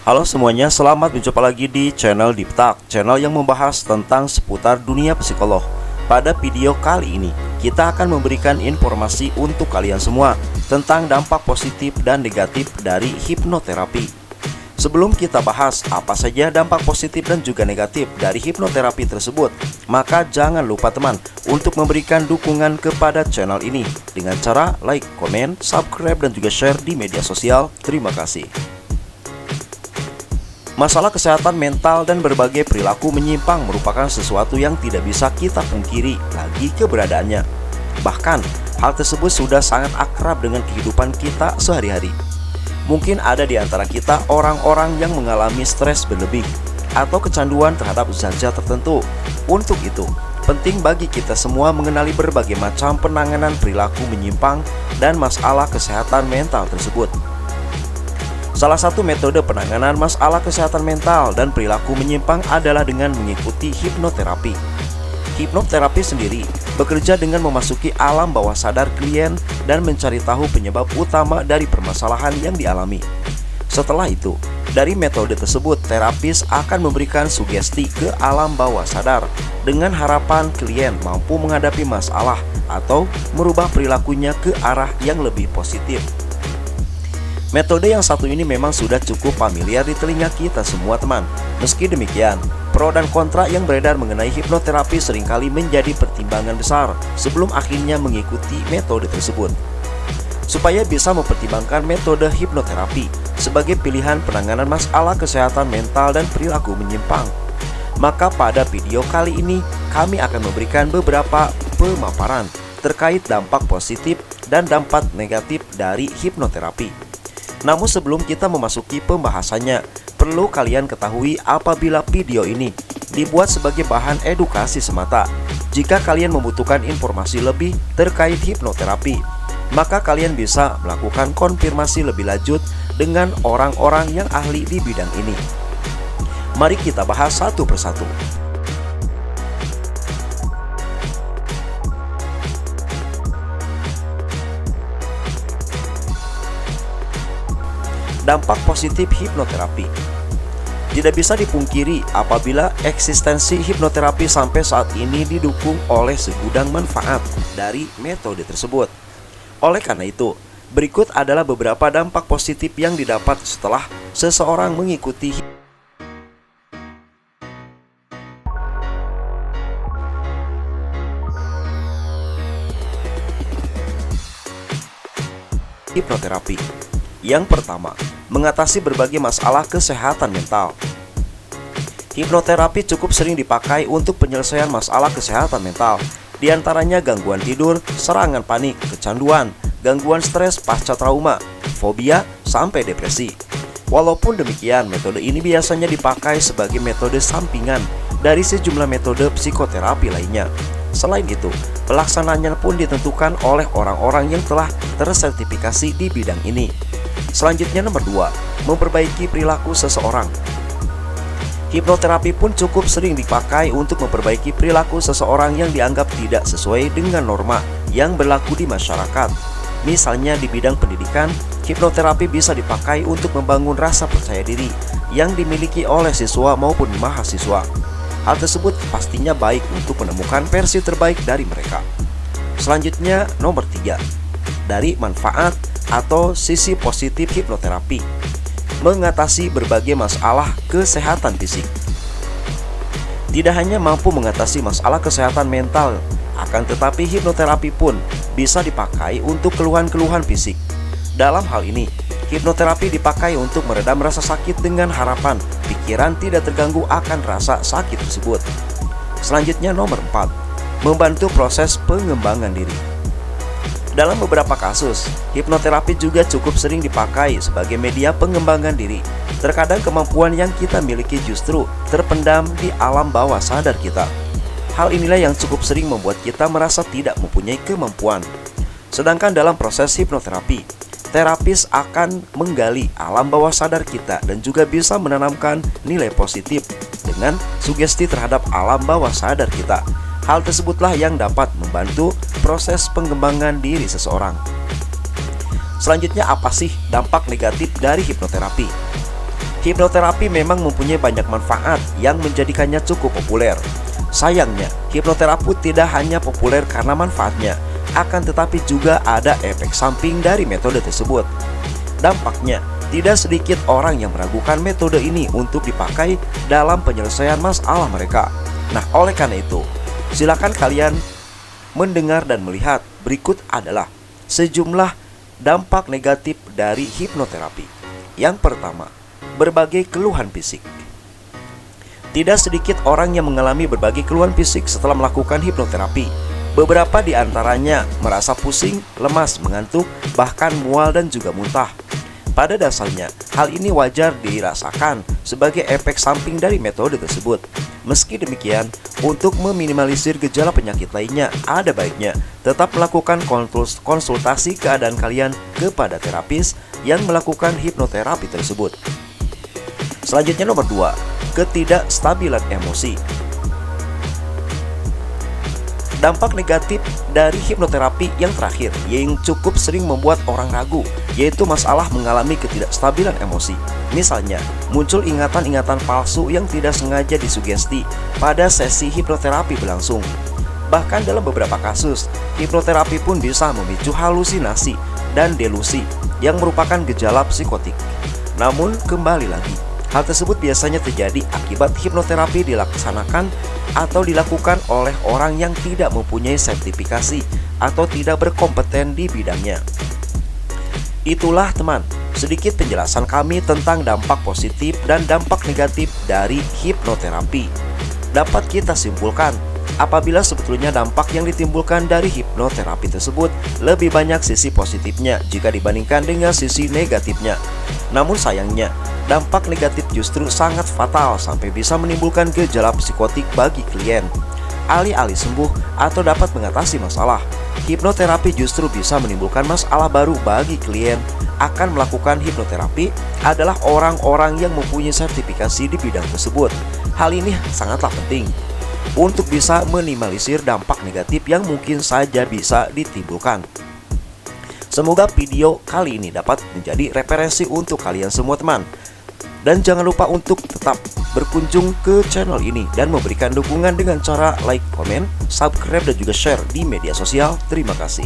Halo semuanya, selamat berjumpa lagi di channel Deep Talk, channel yang membahas tentang seputar dunia psikolog. Pada video kali ini, kita akan memberikan informasi untuk kalian semua tentang dampak positif dan negatif dari hipnoterapi. Sebelum kita bahas apa saja dampak positif dan juga negatif dari hipnoterapi tersebut, maka jangan lupa teman untuk memberikan dukungan kepada channel ini dengan cara like, komen, subscribe, dan juga share di media sosial. Terima kasih. Masalah kesehatan mental dan berbagai perilaku menyimpang merupakan sesuatu yang tidak bisa kita pungkiri lagi keberadaannya. Bahkan, hal tersebut sudah sangat akrab dengan kehidupan kita sehari-hari. Mungkin ada di antara kita orang-orang yang mengalami stres berlebih atau kecanduan terhadap zat-zat tertentu. Untuk itu, penting bagi kita semua mengenali berbagai macam penanganan perilaku menyimpang dan masalah kesehatan mental tersebut. Salah satu metode penanganan masalah kesehatan mental dan perilaku menyimpang adalah dengan mengikuti hipnoterapi. Hipnoterapi sendiri bekerja dengan memasuki alam bawah sadar klien dan mencari tahu penyebab utama dari permasalahan yang dialami. Setelah itu, dari metode tersebut, terapis akan memberikan sugesti ke alam bawah sadar dengan harapan klien mampu menghadapi masalah atau merubah perilakunya ke arah yang lebih positif. Metode yang satu ini memang sudah cukup familiar di telinga kita semua teman. Meski demikian, pro dan kontra yang beredar mengenai hipnoterapi seringkali menjadi pertimbangan besar sebelum akhirnya mengikuti metode tersebut. Supaya bisa mempertimbangkan metode hipnoterapi sebagai pilihan penanganan masalah kesehatan mental dan perilaku menyimpang, maka pada video kali ini kami akan memberikan beberapa pemaparan terkait dampak positif dan dampak negatif dari hipnoterapi. Namun sebelum kita memasuki pembahasannya, perlu kalian ketahui apabila video ini dibuat sebagai bahan edukasi semata. Jika kalian membutuhkan informasi lebih terkait hipnoterapi, maka kalian bisa melakukan konfirmasi lebih lanjut dengan orang-orang yang ahli di bidang ini. Mari kita bahas satu persatu. Dampak positif hipnoterapi. Tidak bisa dipungkiri apabila eksistensi hipnoterapi sampai saat ini didukung oleh segudang manfaat dari metode tersebut. Oleh karena itu, berikut adalah beberapa dampak positif yang didapat setelah seseorang mengikuti hipnoterapi. Yang pertama, mengatasi berbagai masalah kesehatan mental. Hipnoterapi cukup sering dipakai untuk penyelesaian masalah kesehatan mental, di antaranya gangguan tidur, serangan panik, kecanduan, gangguan stres pasca trauma, fobia, sampai depresi. Walaupun demikian, metode ini biasanya dipakai sebagai metode sampingan dari sejumlah metode psikoterapi lainnya. Selain itu, pelaksanaannya pun ditentukan oleh orang-orang yang telah tersertifikasi di bidang ini. Selanjutnya nomor 2, memperbaiki perilaku seseorang. Hipnoterapi pun cukup sering dipakai untuk memperbaiki perilaku seseorang yang dianggap tidak sesuai dengan norma yang berlaku di masyarakat. Misalnya di bidang pendidikan, hipnoterapi bisa dipakai untuk membangun rasa percaya diri yang dimiliki oleh siswa maupun mahasiswa. Hal tersebut pastinya baik untuk menemukan versi terbaik dari mereka. Selanjutnya nomor 3, dari manfaat atau sisi positif hipnoterapi, mengatasi berbagai masalah kesehatan fisik. Tidak hanya mampu mengatasi masalah kesehatan mental, akan tetapi hipnoterapi pun bisa dipakai untuk keluhan-keluhan fisik. Dalam hal ini, hipnoterapi dipakai untuk meredam rasa sakit dengan harapan pikiran tidak terganggu akan rasa sakit tersebut. Selanjutnya nomor 4, membantu proses pengembangan diri. Dalam beberapa kasus, hipnoterapi juga cukup sering dipakai sebagai media pengembangan diri. Terkadang kemampuan yang kita miliki justru terpendam di alam bawah sadar kita. Hal inilah yang cukup sering membuat kita merasa tidak mempunyai kemampuan. Sedangkan dalam proses hipnoterapi, terapis akan menggali alam bawah sadar kita dan juga bisa menanamkan nilai positif dengan sugesti terhadap alam bawah sadar kita. Hal tersebutlah yang dapat membantu proses pengembangan diri seseorang. Selanjutnya, apa sih dampak negatif dari hipnoterapi? Hipnoterapi memang mempunyai banyak manfaat yang menjadikannya cukup populer. Sayangnya, hipnoterapi tidak hanya populer karena manfaatnya, akan tetapi juga ada efek samping dari metode tersebut. Dampaknya, tidak sedikit orang yang meragukan metode ini untuk dipakai dalam penyelesaian masalah mereka. Nah, oleh karena itu, silakan kalian mendengar dan melihat berikut adalah sejumlah dampak negatif dari hipnoterapi. Yang pertama, berbagai keluhan fisik. Tidak sedikit orang yang mengalami berbagai keluhan fisik setelah melakukan hipnoterapi. Beberapa di antaranya merasa pusing, lemas, mengantuk, bahkan mual dan juga muntah. Pada dasarnya, hal ini wajar dirasakan sebagai efek samping dari metode tersebut. Meski demikian, untuk meminimalisir gejala penyakit lainnya, ada baiknya tetap melakukan konsultasi keadaan kalian kepada terapis yang melakukan hipnoterapi tersebut. Selanjutnya nomor 2, ketidakstabilan emosi. Dampak negatif dari hipnoterapi yang terakhir yang cukup sering membuat orang ragu, yaitu masalah mengalami ketidakstabilan emosi. Misalnya, muncul ingatan-ingatan palsu yang tidak sengaja disugesti pada sesi hipnoterapi berlangsung. Bahkan dalam beberapa kasus, hipnoterapi pun bisa memicu halusinasi dan delusi yang merupakan gejala psikotik. Namun kembali lagi, hal tersebut biasanya terjadi akibat hipnoterapi dilaksanakan atau dilakukan oleh orang yang tidak mempunyai sertifikasi atau tidak berkompeten di bidangnya. Itulah teman, sedikit penjelasan kami tentang dampak positif dan dampak negatif dari hipnoterapi. Dapat kita simpulkan, apabila sebetulnya dampak yang ditimbulkan dari hipnoterapi tersebut lebih banyak sisi positifnya jika dibandingkan dengan sisi negatifnya. Namun sayangnya, dampak negatif justru sangat fatal sampai bisa menimbulkan gejala psikotik bagi klien. Alih-alih sembuh atau dapat mengatasi masalah, hipnoterapi justru bisa menimbulkan masalah baru bagi klien. Akan melakukan hipnoterapi adalah orang-orang yang mempunyai sertifikasi di bidang tersebut. Hal ini sangatlah penting untuk bisa minimalisir dampak negatif yang mungkin saja bisa ditimbulkan. Semoga video kali ini dapat menjadi referensi untuk kalian semua teman. Dan jangan lupa untuk tetap berkunjung ke channel ini dan memberikan dukungan dengan cara like, komen, subscribe, dan juga share di media sosial. Terima kasih.